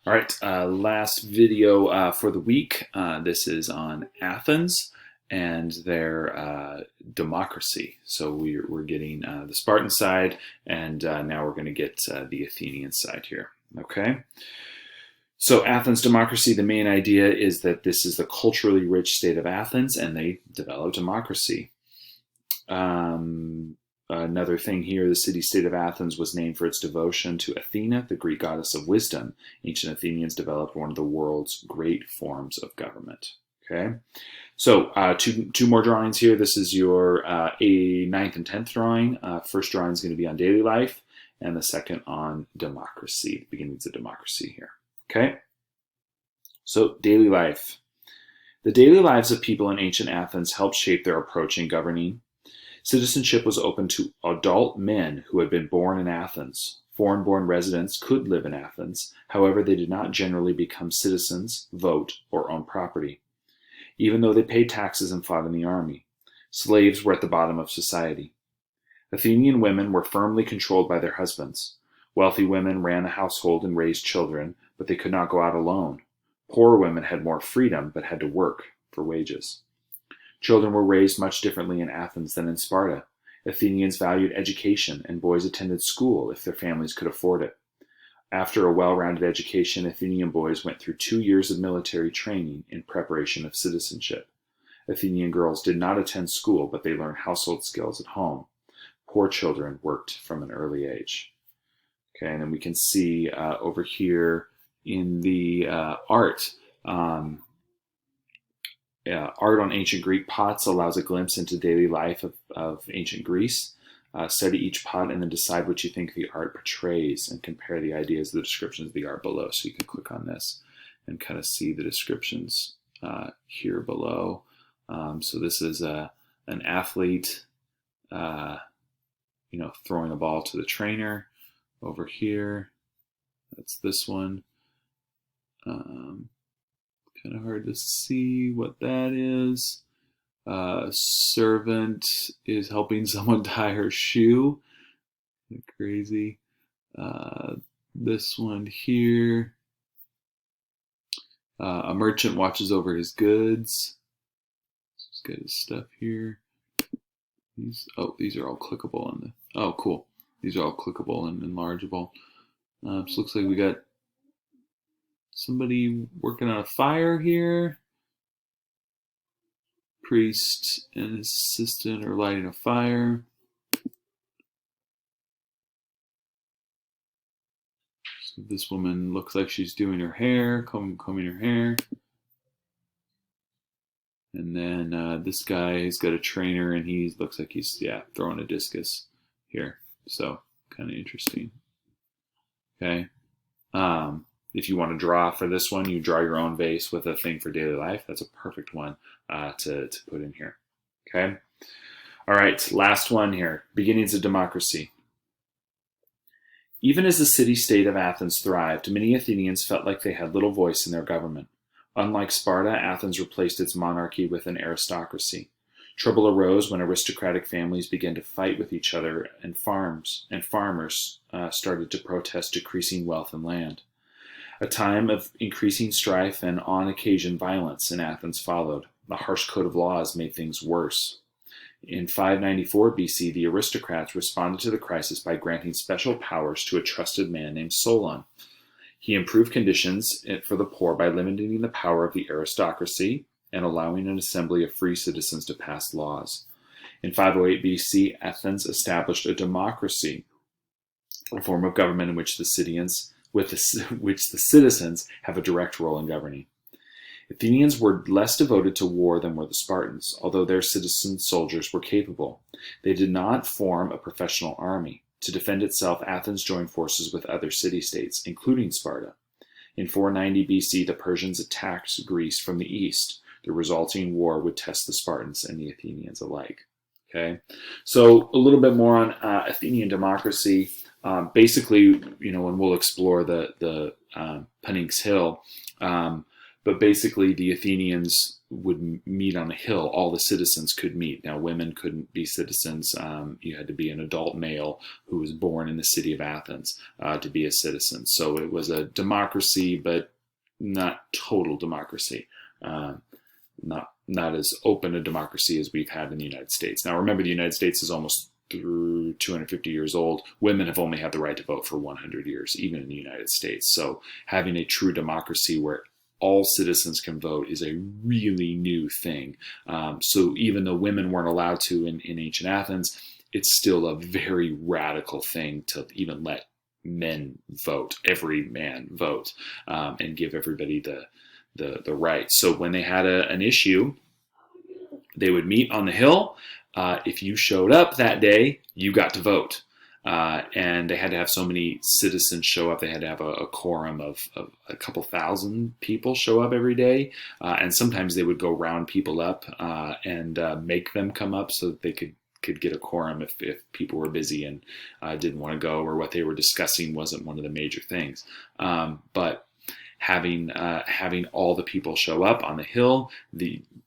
All right, last video for the week. This is on Athens and their democracy. So we're getting the Spartan side, and now we're going to get the Athenian side here. Okay. So Athens democracy, the main idea is that this is the culturally rich state of Athens, and they developed democracy. Another thing here, the city-state of Athens was named for its devotion to Athena, the Greek goddess of wisdom. Ancient Athenians developed one of the world's great forms of government. Okay, so two more drawings here. This is your a 9th and 10th drawing. First drawing is going to be on daily life, and the second on democracy, the beginnings of democracy here. Okay, so daily life. The daily lives of people in ancient Athens helped shape their approach in governing. Citizenship was open to adult men who had been born in Athens. Foreign-born residents could live in Athens, however, they did not generally become citizens, vote, or own property, even though they paid taxes and fought in the army. Slaves were at the bottom of society. Athenian women were firmly controlled by their husbands. Wealthy women ran the household and raised children, but they could not go out alone. Poor women had more freedom, but had to work for wages. Children were raised much differently in Athens than in Sparta. Athenians valued education, and boys attended school if their families could afford it. After a well-rounded education, Athenian boys went through 2 years of military training in preparation of citizenship. Athenian girls did not attend school, but they learned household skills at home. Poor children worked from an early age. Okay, and then we can see over here in the art, art on ancient Greek pots allows a glimpse into daily life of ancient Greece. Study each pot and then decide what you think the art portrays and compare the ideas of the descriptions of the art below. So you can click on this and kind of see the descriptions here below. So this is an athlete, throwing a ball to the trainer. Over here, that's this one. Kind of hard to see what that is. Servant is helping someone tie her shoe. Crazy. This one here. A merchant watches over his goods. Let's get his stuff here. These are all clickable on the. Oh, cool. These are all clickable and enlargeable. So looks like we got somebody working on a fire here. Priest and his assistant are lighting a fire. So this woman looks like she's doing her hair, combing her hair. And then this guy has got a trainer, and he looks like he's throwing a discus here. So kind of interesting. Okay. If you want to draw for this one, you draw your own vase with a thing for daily life. That's a perfect one to put in here. Okay. All right. Last one here. Beginnings of democracy. Even as the city-state of Athens thrived, many Athenians felt like they had little voice in their government. Unlike Sparta, Athens replaced its monarchy with an aristocracy. Trouble arose when aristocratic families began to fight with each other, and farmers started to protest decreasing wealth and land. A time of increasing strife and, on occasion, violence in Athens followed. The harsh code of laws made things worse. In 594 BC, the aristocrats responded to the crisis by granting special powers to a trusted man named Solon. He improved conditions for the poor by limiting the power of the aristocracy and allowing an assembly of free citizens to pass laws. In 508 BC, Athens established a democracy, a form of government in which the citizens have a direct role in governing. Athenians were less devoted to war than were the Spartans, although their citizen soldiers were capable. They did not form a professional army. To defend itself, Athens joined forces with other city-states, including Sparta. In 490 BC, the Persians attacked Greece from the east. The resulting war would test the Spartans and the Athenians alike. Okay, so a little bit more on Athenian democracy. Basically, and we'll explore the Pnyx Hill. But basically, the Athenians would meet on a hill. All the citizens could meet. Now, women couldn't be citizens. You had to be an adult male who was born in the city of Athens to be a citizen. So it was a democracy, but not total democracy. Not as open a democracy as we've had in the United States. Now, remember, the United States is almost through 250 years old. Women have only had the right to vote for 100 years, even in the United States. So having a true democracy where all citizens can vote is a really new thing. So even though women weren't allowed to in ancient Athens, it's still a very radical thing to even let men vote, every man vote, and give everybody the right. So when they had an issue, they would meet on the hill. If you showed up that day, you got to vote. And they had to have so many citizens show up. They had to have a quorum of a couple thousand people show up every day. And sometimes they would go round people up and make them come up so that they could get a quorum if people were busy and didn't want to go, or what they were discussing wasn't one of the major things. But having all the people show up on the hill,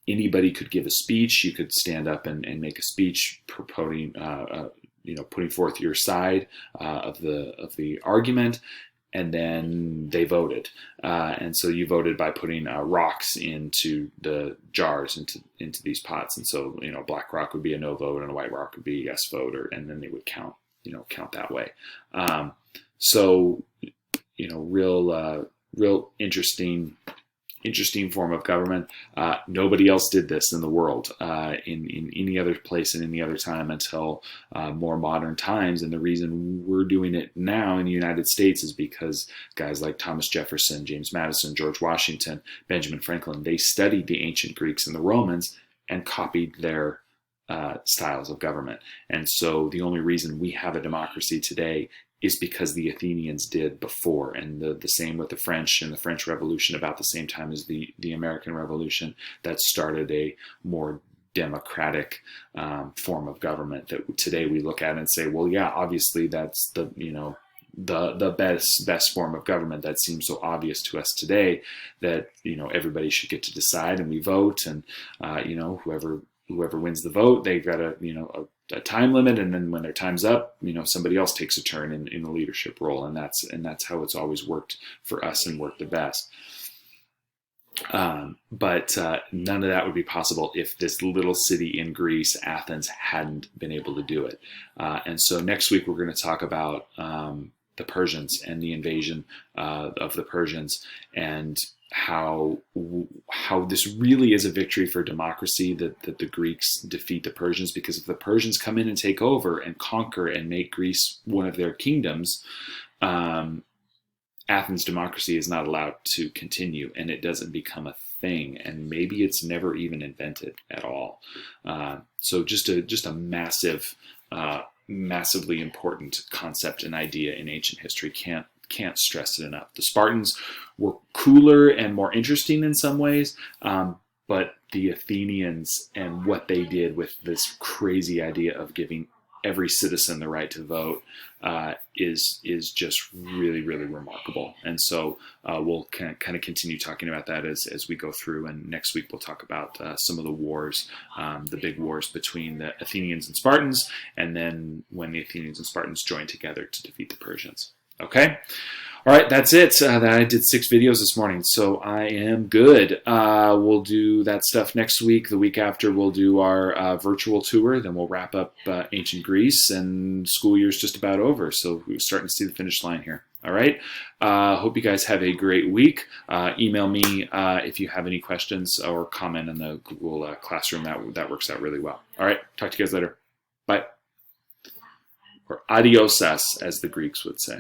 anybody could give a speech. You could stand up and make a speech putting forth your side of the argument, and then they voted. And so you voted by putting rocks into the jars, into these pots. And so, a black rock would be a no vote, and a white rock would be a yes vote, and then they would count that way. Real interesting form of government. Nobody else did this in the world in any other place and any other time until more modern times. And the reason we're doing it now in the United States is because guys like Thomas Jefferson, James Madison, George Washington, Benjamin Franklin, they studied the ancient Greeks and the Romans and copied their styles of government. And so the only reason we have a democracy today is because the Athenians did before. And the same with the French and the French Revolution, about the same time as the American Revolution, that started a more democratic form of government that today we look at and say, well, yeah, obviously that's the best form of government. That seems so obvious to us today that everybody should get to decide, and we vote, and whoever wins the vote, they've got a time limit, and then when their time's up, somebody else takes a turn in the leadership role, and that's how it's always worked for us and worked the best. But none of that would be possible if this little city in Greece, Athens, hadn't been able to do it. And so next week we're going to talk about the Persians and the invasion of the Persians, and how this really is a victory for democracy, that the Greeks defeat the Persians. Because if the Persians come in and take over and conquer and make Greece one of their kingdoms, Athens' democracy is not allowed to continue, and it doesn't become a thing, and maybe it's never even invented at all. So just a massively important concept and idea in ancient history. Can't stress it enough. The Spartans were cooler and more interesting in some ways, but the Athenians and what they did with this crazy idea of giving every citizen the right to vote is just really, really remarkable. And so we'll kind of continue talking about that as we go through. And next week we'll talk about some of the wars, the big wars between the Athenians and Spartans, and then when the Athenians and Spartans joined together to defeat the Persians. Okay. All right, that's it. I did 6 videos this morning, so I am good. We'll do that stuff next week. The week after, we'll do our virtual tour. Then we'll wrap up ancient Greece, and school year's just about over. So we're starting to see the finish line here. All right. Hope you guys have a great week. Email me if you have any questions, or comment in the Google Classroom. That works out really well. All right. Talk to you guys later. Bye. Or adiosas, as the Greeks would say.